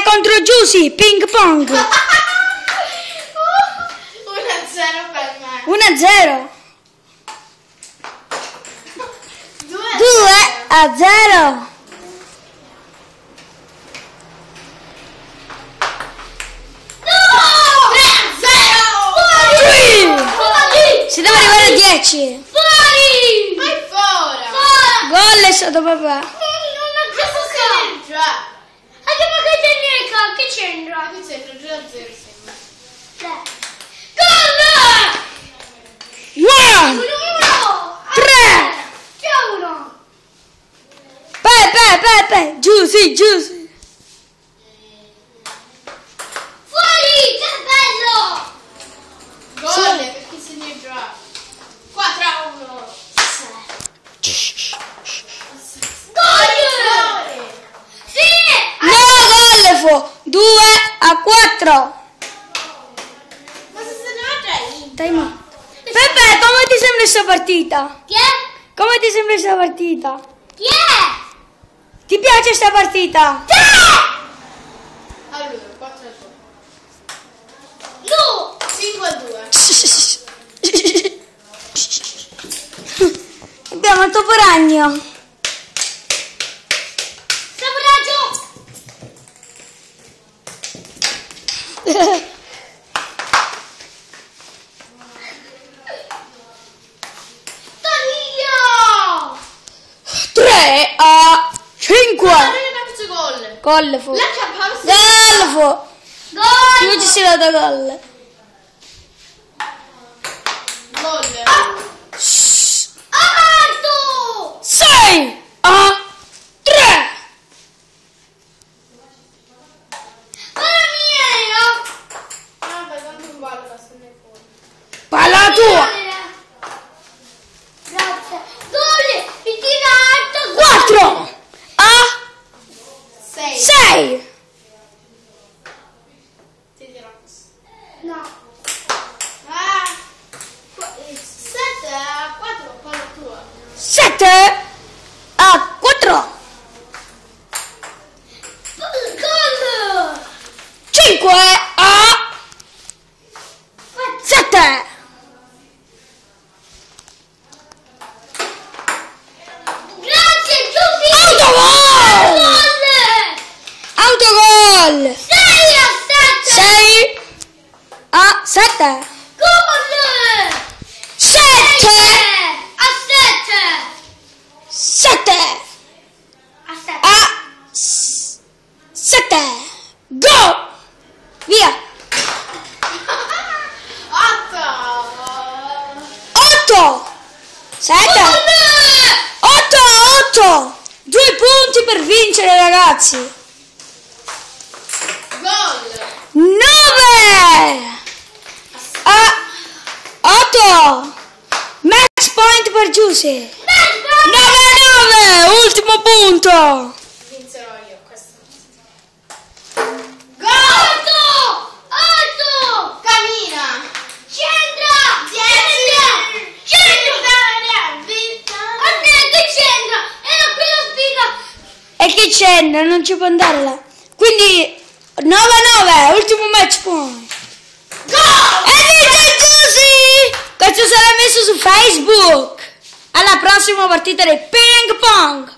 contro Giusy, ping pong. 1-0 per me. 1-0. 2-0. Si deve arrivare a 10. Fuori! Vai fuori! Gol è stato papà. Non c'entra! Anche ma che c'entra? Che c'entra? Già a 0 sembra. Gol! 1, 3. C'è uno! Pepe, Giusy. Fuori! Che bello! Gol! Perché segna già? 4-1! Gol! Sì! No, gol fu 2-4. Ma se ne va 3 Time out. Pepe, come ti sembra questa partita? Chi è? Come ti sembra questa partita? Chi è? Ti piace questa partita? Allora, 4-2. No! 5-2. Abbiamo il topo ragno. Taglio! 3-5. Gol fu. Gol fu. Io ci si vede gol. Gol. 6-3. Palla tua. Grazie. Gol. Il tiro alto. 4-6. No. 7-4 palla tua. 7-4. Gol. 5-7. Grazie Giusy. Autogol. 6-7. Gol. 7 a 7. 7. Go. Via. 8 7 8. 2 punti per vincere, ragazzi. Gol. 9 8. Match point per Giusy. 9-9. Ultimo punto. Vincerò io questo. Gol. 8. Cammina. C'entra. 10. Che c'entra? Era qui la sfida. E che c'entra? Non ci può andare là. Quindi 9-9. Ultimo match point. Gol. E vince Giusy! Questo sarà messo su Facebook. Alla prossima partita del ping pong.